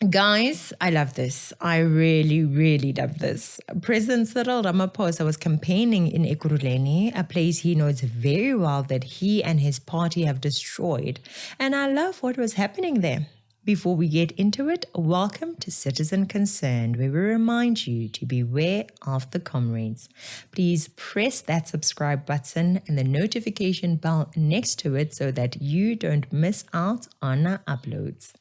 Guys, I love this. I really, really love this. President Cyril Ramaphosa was campaigning in Ekurhuleni, a place he knows very well that he and his party have destroyed. And I love what was happening there. Before we get into it, welcome to Citizen Concerned, where we remind you to beware of the comrades. Please press that subscribe button and the notification bell next to it so that you don't miss out on our uploads.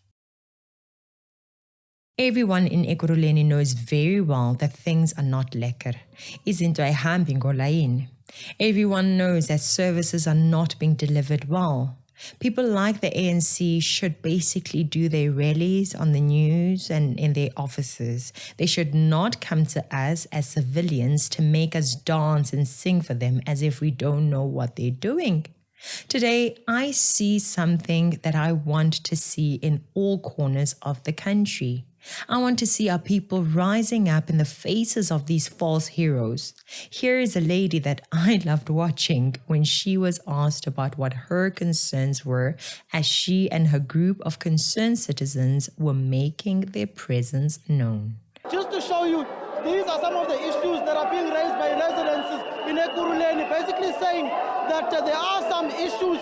Everyone in Ekurhuleni knows very well that things are not lekker. Izinto ayihambi ngolayini. Everyone knows that services are not being delivered well. People like the ANC should basically do their rallies on the news and in their offices. They should not come to us as civilians to make us dance and sing for them as if we don't know what they're doing. Today, I see something that I want to see in all corners of the country. I want to see our people rising up in the faces of these false heroes. Here is a lady that I loved watching when she was asked about what her concerns were as she and her group of concerned citizens were making their presence known. Just to show you, these are some of the issues that are being raised by residents in Ekurhuleni, basically saying that there are some issues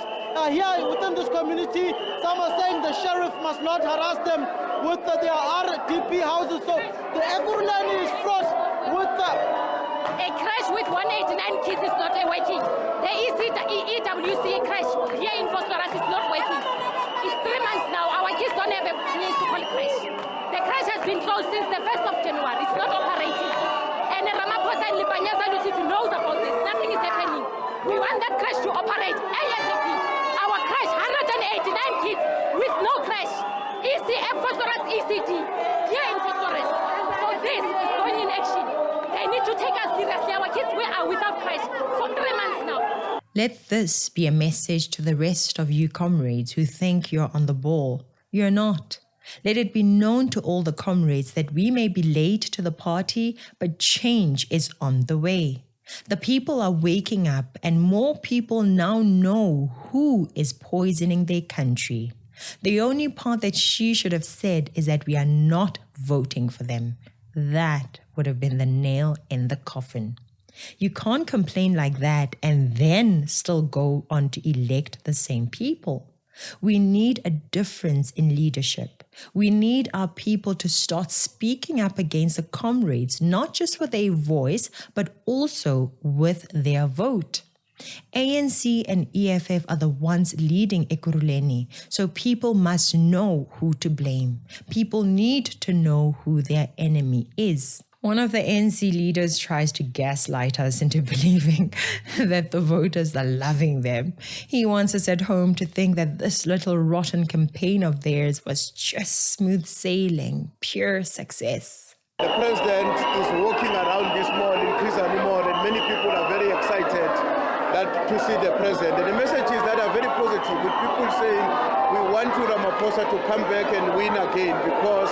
here within this community. Some are saying the sheriff must not harass them with their RDP houses. So the Ekurhuleni is fraught with a crash with 189 kids is not working. The EWC crash here in Phosphorus is not working. It's 3 months now. Our kids don't have a place to call crash. The crash has been closed since the 1st of January. It's not operating. And Ramaphosa and Lipanyaza knows about this. Nothing is happening. We want that crash to operate ASAP. Our crash, 189 kids with no crash. ECF Phosphorus ECD here in Phosphorus. So this is going in action. They need to take us seriously. Our kids are without crash for 3 months now. Let this be a message to the rest of you comrades who think you're on the ball. You're not. Let it be known to all the comrades that we may be late to the party, but change is on the way. The people are waking up and more people now know who is poisoning their country. The only part that she should have said is that we are not voting for them. That would have been the nail in the coffin. You can't complain like that and then still go on to elect the same people. We need a difference in leadership. We need our people to start speaking up against the comrades, not just with their voice, but also with their vote. ANC and EFF are the ones leading Ekurhuleni, so people must know who to blame. People need to know who their enemy is. One of the ANC leaders tries to gaslight us into believing that the voters are loving them. He wants us at home to think that this little rotten campaign of theirs was just smooth sailing, pure success. The president is walking around this mall in Kisani Mall, and many people are very excited to see the president. And the messages that are very positive, with people saying we want Ramaphosa to come back and win again because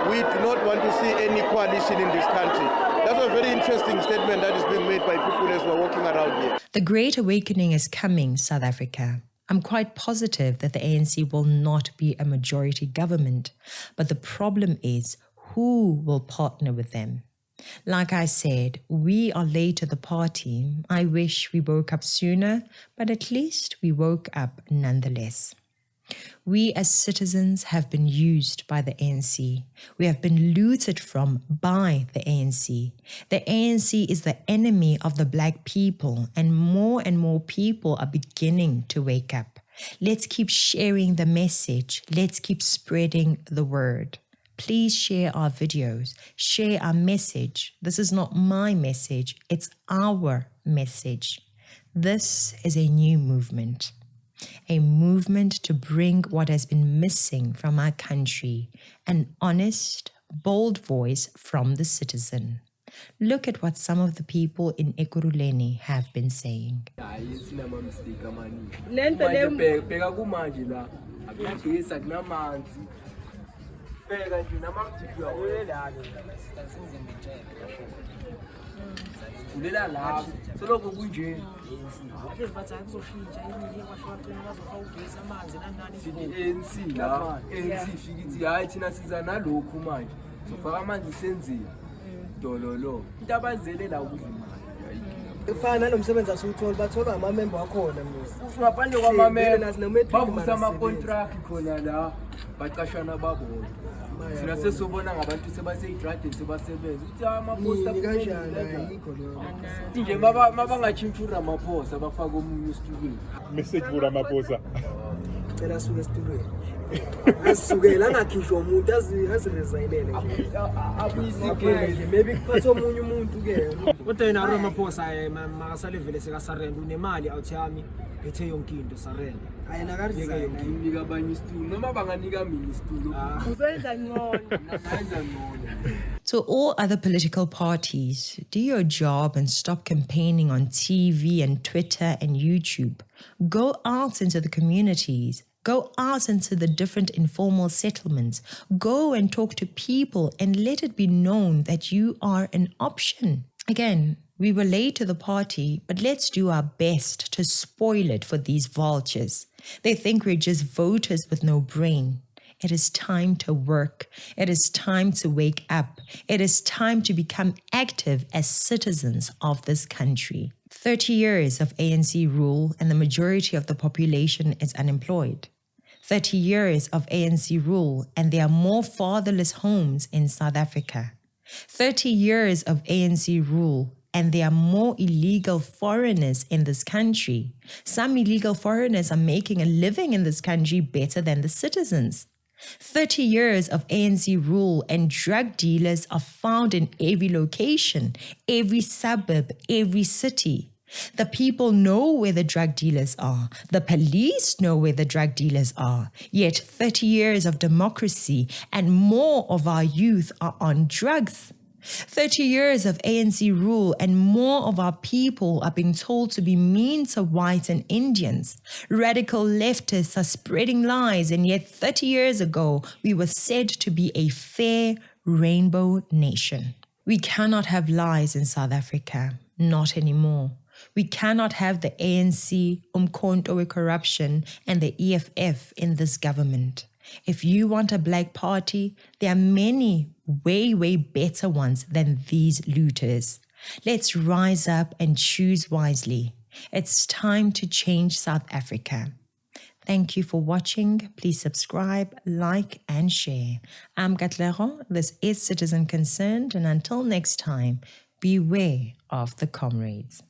we do not want to see any coalition in this country. That's a very interesting statement that is being made by people as we're walking around here. The Great Awakening is coming, South Africa. I'm quite positive that the ANC will not be a majority government, but the problem is who will partner with them. Like I said, we are late to the party. I wish we woke up sooner, but at least we woke up nonetheless. We as citizens have been used by the ANC. We have been looted from by the ANC. The ANC is the enemy of the black people, and more people are beginning to wake up. Let's keep sharing the message. Let's keep spreading the word. Please share our videos, share our message. This is not my message, it's our message. This is a new movement to bring what has been missing from our country, an honest, bold voice from the citizen. Look at what some of the people in Ekurhuleni have been saying. Ulela lapho soloko kunje ANC la ANC fikithi hayi thina siza nalokhu manje sofaka amanzi senzile dololo into abazele la ukudla imali Ifana nalomsebenzi asuthola bathola amamember wakhona ngaphandle kwamamember bavusa ama-contract khona la bacashana babona thina sesobona ngabantu sebaseyitradeni sebasebenza ukuthi amaphosta kanjani ayikho leyo nje mabangatshintsha uRamaphosa bafake omunye esitulweni message kuRamaphosa cela asuke esitulweni asukela angakhishwa umuntu aziresignele nje abuyisike nje maybe kuphatha omunye umuntu ke kodwa yena uRamaphosa makasale vele sekasarenda unemali out yami ethe yonke into sarenda ayena karizeke yonke nginika abanye isitulo noma banganika mina isitulo uzenza ngcono nayenza ngcono. To all other political parties, do your job and stop campaigning on TV and Twitter and YouTube. Go out into the communities. Go out into the different informal settlements. Go and talk to people and let it be known that you are an option. Again, we were late to the party, but let's do our best to spoil it for these vultures. They think we're just voters with no brain. It is time to work. It is time to wake up. It is time to become active as citizens of this country. 30 years of ANC rule and the majority of the population is unemployed. 30 years of ANC rule and there are more fatherless homes in South Africa. 30 years of ANC rule and there are more illegal foreigners in this country. Some illegal foreigners are making a living in this country better than the citizens. 30 years of ANC rule and drug dealers are found in every location, every suburb, every city. The people know where the drug dealers are. The police know where the drug dealers are. Yet 30 years of democracy and more of our youth are on drugs. 30 years of ANC rule and more of our people are being told to be mean to whites and Indians. Radical leftists are spreading lies, and yet 30 years ago, we were said to be a fair rainbow nation. We cannot have lies in South Africa, not anymore. We cannot have the ANC, Umkhonto corruption, and the EFF in this government. If you want a black party, there are many way better ones than these looters. Let's rise up and choose wisely. It's time to change South Africa. Thank you for watching. Please subscribe, like, and share. I'm Katlego. This is Citizen Concerned, and until next time, beware of the comrades.